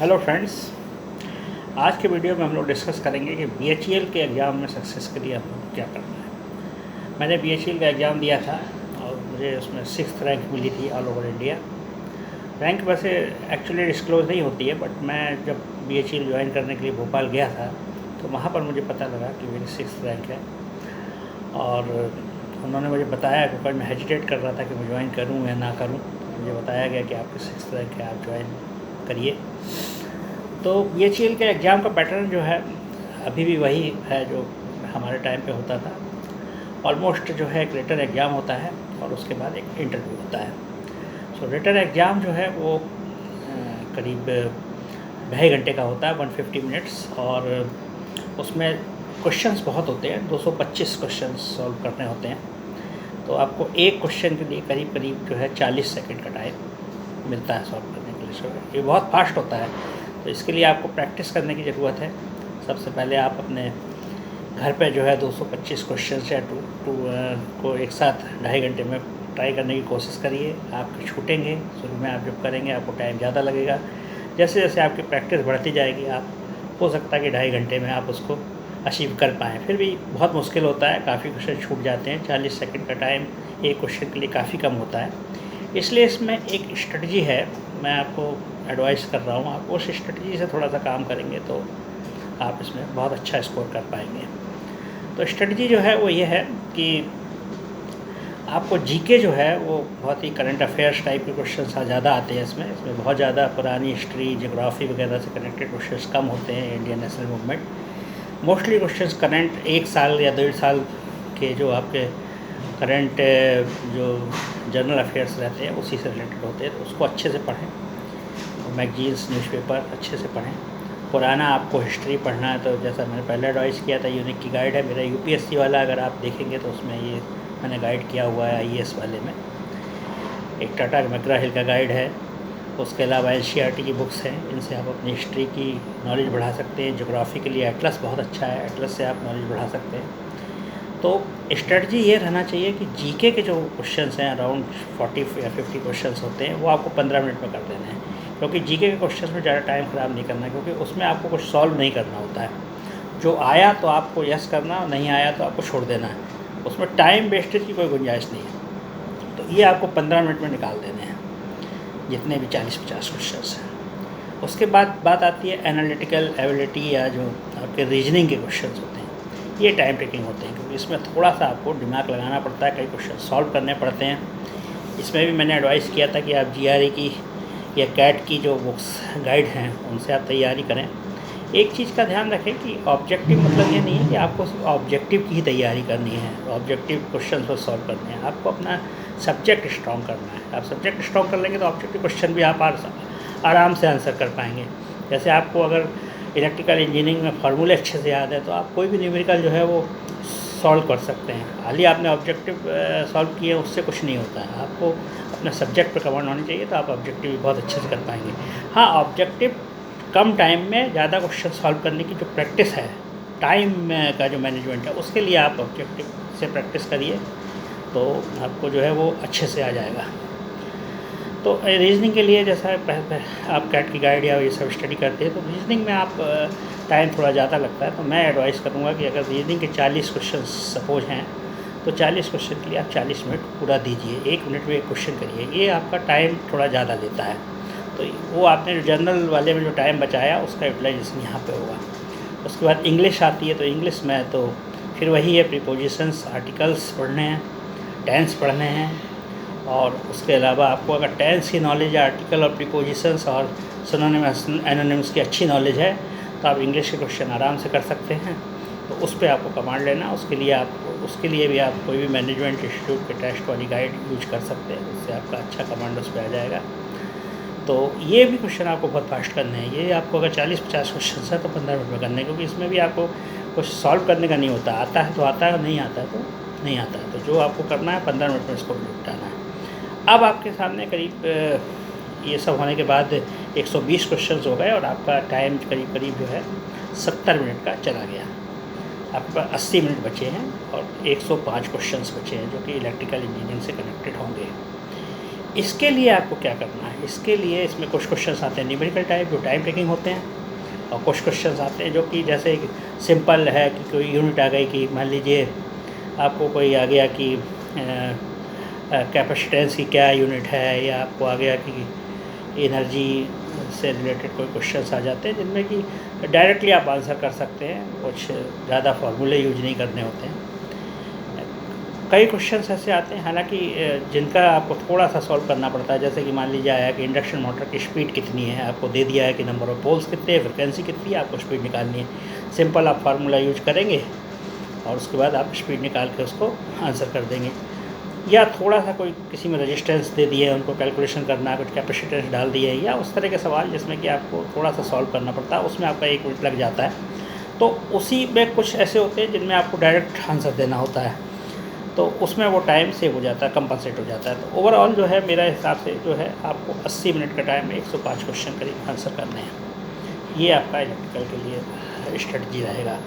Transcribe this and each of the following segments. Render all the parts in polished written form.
Hello friends, आज के video में हम लोग डिस्कस करेंगे कि बीएचईएल के एग्ज़ाम में सक्सेस के लिए हम लोग को क्या करना है। मैंने बीएचईएल का एग्ज़ाम दिया था और मुझे उसमें 6th रैंक मिली थी ऑल ओवर इंडिया। रैंक वैसे एक्चुअली डिस्क्लोज नहीं होती है, बट मैं जब बीएचईएल ज्वाइन करने के लिए भोपाल गया था तो वहाँ पर मुझे पता लगा कि मेरी 6th रैंक है। और उन्होंने मुझे बताया, क्योंकि मैं हेजिटेट कर रहा था कि मैं ज्वाइन करूँ या ना करूँ, मुझे बताया गया कि आपकी 6th रैंक है, आप ज्वाइन करिए। तो बीएचईएल के एग्ज़ाम का पैटर्न जो है अभी भी वही है जो हमारे टाइम पे होता था। ऑलमोस्ट जो है एक रिटन एग्ज़ाम होता है और उसके बाद एक इंटरव्यू होता है। सो रिटन एग्ज़ाम जो है वो करीब 2.5 घंटे का होता है, 150 मिनट्स, और उसमें क्वेश्चंस बहुत होते हैं, 225 क्वेश्चंस सॉल्व करने होते हैं। तो आपको एक क्वेश्चन के लिए करीब करीब जो है 40 सेकंड का टाइम मिलता है सॉल्व करने के लिए। सो ये बहुत फास्ट होता है, तो इसके लिए आपको प्रैक्टिस करने की ज़रूरत है। सबसे पहले आप अपने घर पे जो है 225 क्वेश्चन या टू को एक साथ 2.5 घंटे में ट्राई करने की कोशिश करिए। आप छूटेंगे, शुरू में आप जब करेंगे आपको टाइम ज़्यादा लगेगा। जैसे जैसे आपकी प्रैक्टिस बढ़ती जाएगी, आप हो सकता है कि 2.5 घंटे में आप उसको अचीव कर पाएँ। फिर भी बहुत मुश्किल होता है, काफ़ी क्वेश्चन छूट जाते हैं। 40 सेकंड का टाइम एक क्वेश्चन के लिए काफ़ी कम होता है। इसलिए इसमें एक स्ट्रेटजी है, मैं आपको एडवाइस कर रहा हूँ। आप उस स्ट्रेटजी से थोड़ा सा काम करेंगे तो आप इसमें बहुत अच्छा स्कोर कर पाएंगे। तो स्ट्रेटजी जो है वो ये है कि आपको जीके जो है वो बहुत ही करंट अफेयर्स टाइप के क्वेश्चन ज़्यादा आते हैं। इसमें बहुत ज़्यादा पुरानी हिस्ट्री, ज्योग्राफी वगैरह से कनेक्टेड क्वेश्चंस कम होते हैं। Indian national movement mostly questions current 1 साल या 1.5 साल के जो आपके करंट जो जनरल अफेयर्स रहते हैं उसी से रिलेटेड होते हैं। तो उसको अच्छे से पढ़ें, मैगजीन्स, न्यूज़पेपर अच्छे से पढ़ें। पुराना आपको हिस्ट्री पढ़ना है तो जैसा मैंने पहले एडवाइस किया था, यूनिक की गाइड है मेरा यूपीएससी वाला, अगर आप देखेंगे तो उसमें ये मैंने गाइड किया हुआ है आईएएस वाले में। एक टाटा मैकग्रा हिल का गाइड है, उसके अलावा एनसीईआरटी की बुक्स हैं, इनसे आप अपनी हिस्ट्री की नॉलेज बढ़ा सकते हैं। ज्योग्राफी के लिए एटलस बहुत अच्छा है, एटलस से आप नॉलेज बढ़ा सकते हैं। तो स्ट्रेटजी ये रहना चाहिए कि जीके के जो क्वेश्चंस हैं अराउंड 40 या 50 क्वेश्चंस होते हैं, वो आपको 15 मिनट में कर देने हैं। क्योंकि जीके के क्वेश्चंस में ज़्यादा टाइम ख़राब नहीं करना है, क्योंकि उसमें आपको कुछ सॉल्व नहीं करना होता है। जो आया तो आपको यस करना, नहीं आया तो आपको छोड़ देना है। उसमें टाइम वेस्टेज की कोई गुंजाइश नहीं है। तो ये आपको 15 मिनट में निकाल देने हैं, जितने भी 40-50 क्वेश्चंस हैं। उसके बाद बात आती है एनालिटिकल एबिलिटी या जो आपके रीजनिंग के क्वेश्चंस होते हैं। ये टाइम टेकिंग होते हैं, क्योंकि इसमें थोड़ा सा आपको दिमाग लगाना पड़ता है, कई क्वेश्चन सॉल्व करने पड़ते हैं। इसमें भी मैंने एडवाइस किया था कि आप जीआरई की या कैट की जो बुक्स गाइड हैं उनसे आप तैयारी करें। एक चीज़ का ध्यान रखें कि ऑब्जेक्टिव मतलब ये नहीं है कि आपको ऑब्जेक्टिव की ही तैयारी करनी है, ऑब्जेक्टिव क्वेश्चन को सॉल्व करने हैं। आपको अपना सब्जेक्ट स्ट्रॉन्ग करना है। आप सब्जेक्ट स्ट्रॉन्ग कर लेंगे तो ऑब्जेक्टिव क्वेश्चन भी आप आराम से आंसर कर पाएंगे। जैसे आपको अगर इलेक्ट्रिकल इंजीनियरिंग में फार्मूले अच्छे से याद है तो आप कोई भी न्यूमेरिकल जो है वो सॉल्व कर सकते हैं। हाल ही आपने ऑब्जेक्टिव सॉल्व किए, उससे कुछ नहीं होता है। आपको अपने सब्जेक्ट पर कमांड होनी चाहिए, तो आप ऑब्जेक्टिव भी बहुत अच्छे से कर पाएंगे। हाँ, ऑब्जेक्टिव कम टाइम में ज़्यादा क्वेश्चन सॉल्व करने की जो प्रैक्टिस है, टाइम का जो मैनेजमेंट है, उसके लिए आप ऑब्जेक्टिव से प्रैक्टिस करिए तो आपको जो है वो अच्छे से आ जाएगा। तो रीजनिंग के लिए जैसा आप कैट की गाइड या ये सब स्टडी करते हैं तो रीजनिंग में आप टाइम थोड़ा ज़्यादा लगता है। तो मैं एडवाइस करूँगा कि अगर रीजनिंग के 40 क्वेश्चन सपोज हैं तो 40 क्वेश्चन के लिए आप 40 मिनट पूरा दीजिए। 1 मिनट में एक क्वेश्चन करिए, ये आपका टाइम थोड़ा ज़्यादा लेता है। तो वो आपने जो जनरल वाले में जो टाइम बचाया उसका यूटिलाइजेशन यहाँ पे होगा। उसके बाद इंग्लिश आती है, तो इंग्लिश में तो फिर वही है, प्रीपोजिशंस, आर्टिकल्स पढ़ने हैं, टेंस पढ़ने हैं। और उसके अलावा आपको अगर टेंस की नॉलेज है, आर्टिकल और प्रीपोजिशंस और सिनोनिम्स एनोनिम्स की अच्छी नॉलेज है, तो आप इंग्लिश के क्वेश्चन आराम से कर सकते हैं। तो उस पर आपको कमांड लेना, उसके लिए भी आप कोई भी मैनेजमेंट इंस्टीट्यूट के टेस्ट वाली गाइड यूज कर सकते हैं, उससे आपका अच्छा कमांड उस पर आ जाएगा। तो ये भी क्वेश्चन आपको बहुत फास्ट करने हैं। ये आपको अगर 40-50 क्वेश्चन है तो 15 मिनट में करने हैं, क्योंकि इसमें भी आपको कुछ सॉल्व करने का नहीं होता। आता है तो आता है, नहीं आता है तो नहीं आता है। तो जो आपको करना है 15 मिनट में इसको निपटाना है। अब आपके सामने करीब ये सब होने के बाद 120 क्वेश्चंस हो गए और आपका टाइम करीब करीब जो है 70 मिनट का चला गया। आपके पास 80 मिनट बचे हैं और 105 क्वेश्चंस बचे हैं जो कि इलेक्ट्रिकल इंजीनियरिंग से कनेक्टेड होंगे। इसके लिए आपको क्या करना है, इसके लिए इसमें कुछ क्वेश्चंस आते हैं न्यूमेरिकल टाइप जो टाइम टेकिंग होते हैं, और कुछ क्वेश्चंस आते हैं जो कि जैसे सिंपल है कि कोई यूनिट आ गई कि मान लीजिए आपको कोई आ गया कि कैपेसिटेंस की क्या यूनिट है, या आपको आ गया कि एनर्जी से रिलेटेड कोई क्वेश्चंस आ जाते हैं जिनमें कि डायरेक्टली आप आंसर कर सकते हैं, कुछ ज़्यादा फार्मूले यूज नहीं करने होते हैं। कई क्वेश्चंस ऐसे आते हैं हालांकि जिनका आपको थोड़ा सा सॉल्व करना पड़ता है, जैसे कि मान लीजिए आया कि इंडक्शन मोटर की स्पीड कितनी है, आपको दे दिया है कि नंबर ऑफ पोल्स कितने हैं, फ्रिक्वेंसी कितनी है, आपको स्पीड निकालनी है। सिंपल आप फार्मूला यूज करेंगे और उसके बाद आप स्पीड निकाल के उसको आंसर कर देंगे। या थोड़ा सा कोई किसी में रेजिस्टेंस दे दिए, उनको कैलकुलेशन करना है, कुछ कैपेसिटेंस डाल दिए, या उस तरह के सवाल जिसमें कि आपको थोड़ा सा सॉल्व करना पड़ता है, उसमें आपका 1 मिनट लग जाता है। तो उसी में कुछ ऐसे होते हैं जिनमें आपको डायरेक्ट आंसर देना होता है, तो उसमें वो टाइम सेव हो जाता है, कंपनसेट हो जाता है। तो ओवरऑल जो है मेरा हिसाब से जो है आपको 80 मिनट का टाइम में 105 क्वेश्चन करीब आंसर करने हैं। ये आपका इलेक्ट्रिकल के लिए स्ट्रेटजी रहेगा।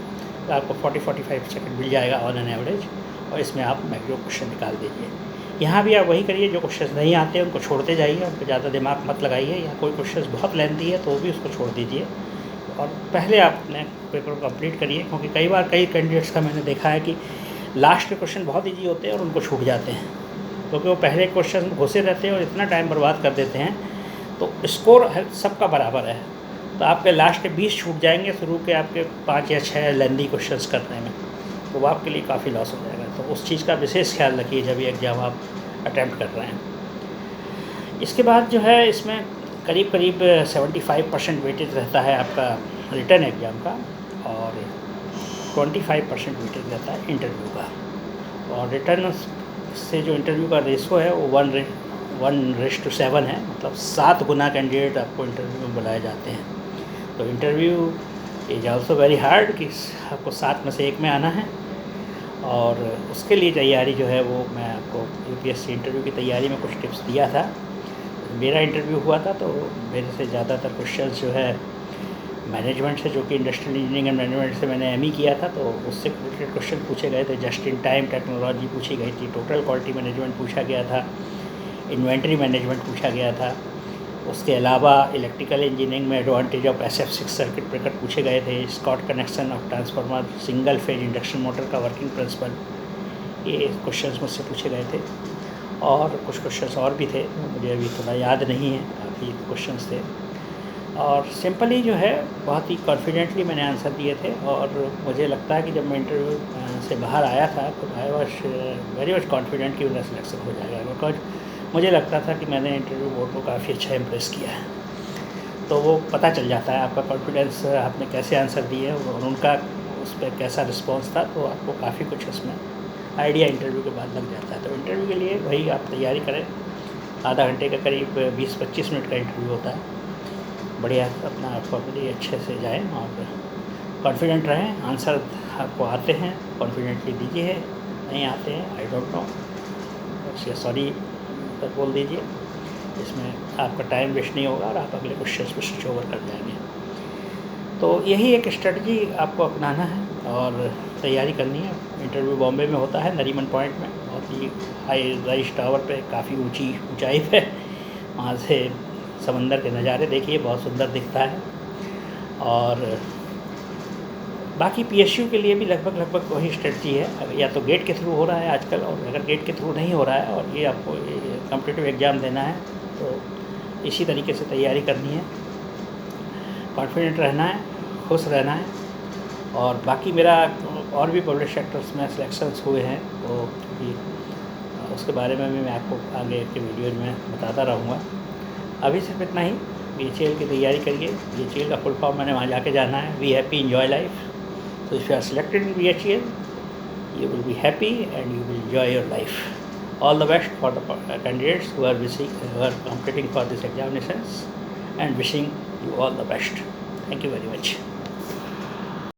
तो आपको 40-45 सेकंड मिल जाएगा ऑन एन एवरेज, और इसमें आप मैक्सिमम क्वेश्चन निकाल दीजिए। यहाँ भी आप वही करिए, जो क्वेश्चन नहीं आते हैं उनको छोड़ते जाइए, उन पर ज़्यादा दिमाग मत लगाइए, या कोई क्वेश्चन बहुत लेंथी है तो भी उसको छोड़ दीजिए, और पहले आप अपने पेपर को कंप्लीट करिए। क्योंकि कई बार कई कैंडिडेट्स का मैंने देखा है कि लास्ट के क्वेश्चन बहुत ईजी होते हैं और उनको छूट जाते हैं, क्योंकि वो पहले क्वेश्चन घुसे रहते हैं और इतना टाइम बर्बाद कर देते हैं। तो स्कोर सबका बराबर है, तो आपके लास्ट के 20 छूट जाएंगे शुरू के आपके 5 या 6 लेंदी क्वेश्चंस करने में, तो वो आपके लिए काफ़ी लॉस हो जाएगा। तो उस चीज़ का विशेष ख्याल रखिए जब ये एग्ज़ाम आप अटैम्प्ट कर रहे हैं। इसके बाद जो है इसमें करीब 75% वेटेज रहता है आपका रिटन एग्ज़ाम का, और 25% वेटेज रहता है इंटरव्यू का। और रिटर्न से जो इंटरव्यू का रेशो है वो 1:7 है, मतलब 7 गुना कैंडिडेट आपको इंटरव्यू में बुलाए जाते हैं। तो interview is also very hard कि आपको 7 में से 1 में आना है, और उसके लिए तैयारी जो है वो मैं आपको यूपीएससी इंटरव्यू की तैयारी में कुछ टिप्स दिया था। मेरा इंटरव्यू हुआ था तो मेरे से ज़्यादातर क्वेश्चंस जो है मैनेजमेंट से, जो कि इंडस्ट्रियल इंजीनियरिंग एंड मैनेजमेंट से मैंने एमई किया था, तो उससे रिलेटेड क्वेश्चन पूछे गए थे। जस्ट इन टाइम टेक्नोलॉजी पूछी गई थी, टोटल क्वालिटी मैनेजमेंट पूछा गया था, इन्वेंट्री मैनेजमेंट पूछा गया था। उसके अलावा इलेक्ट्रिकल इंजीनियरिंग में advantage of SF6 circuit breaker पूछे गए थे, Scott connection of transformer, single phase induction motor का वर्किंग प्रिंसिपल, ये क्वेश्चंस मुझसे पूछे गए थे। और कुछ क्वेश्चंस और भी थे, मुझे अभी थोड़ा याद नहीं है, काफ़ी क्वेश्चंस थे। और सिंपली जो है बहुत ही कॉन्फिडेंटली मैंने आंसर दिए थे, और मुझे लगता है कि जब मैं इंटरव्यू से बाहर आया था तो I was very much confident कि मेरा सिलेक्शन हो जाएगा, बिकॉज मुझे लगता था कि मैंने इंटरव्यू बोर्ड को काफ़ी अच्छा इम्प्रेस किया है। तो वो पता चल जाता है आपका कॉन्फिडेंस, आपने कैसे आंसर दिए और उनका उस पर कैसा रिस्पॉन्स था, तो आपको काफ़ी कुछ उसमें आइडिया इंटरव्यू के बाद लग जाता है। तो इंटरव्यू के लिए वही आप तैयारी करें, आधा घंटे का करीब 20-25 मिनट का इंटरव्यू होता है। बढ़िया अपना प्रॉपर्ली अच्छे से जाएं और कॉन्फिडेंट रहें। आंसर आपको आते हैं कॉन्फिडेंटली दीजिए, नहीं आते हैं आई डोंट नो सॉरी बोल दीजिए, इसमें आपका टाइम वेस्ट नहीं होगा और आप अगले क्वेश्चन पर स्विच ओवर कर जाएंगे। तो यही एक स्ट्रेटजी आपको अपनाना है और तैयारी करनी है। इंटरव्यू बॉम्बे में होता है, नरीमन पॉइंट में, बहुत ही हाई राइज टावर पे, काफ़ी ऊंचाई पे, वहाँ से समंदर के नज़ारे देखिए, बहुत सुंदर दिखता है। और बाकी PSU के लिए भी लगभग वही स्ट्रेटजी है, या तो गेट के थ्रू हो रहा है आजकल, और अगर गेट के थ्रू नहीं हो रहा है और ये आपको कॉम्पिटिटिव एग्ज़ाम देना है तो इसी तरीके से तैयारी करनी है, कॉन्फिडेंट रहना है, खुश रहना है। और बाकी मेरा और भी पब्लिक सेक्टर्स में सिलेक्शंस हुए हैं, तो उसके बारे में भी मैं आपको आगे के वीडियो में बताता रहूँगा। अभी सिर्फ इतना ही, BHEL की तैयारी करिए। BHEL का फुल फॉर्म मैंने वहाँ जाके जाना है, be happy enjoy life. So if you are selected in BHEL, you will be happy and you will enjoy your life. All the best for the candidates who are competing for these examinations, and wishing you all the best. Thank you very much.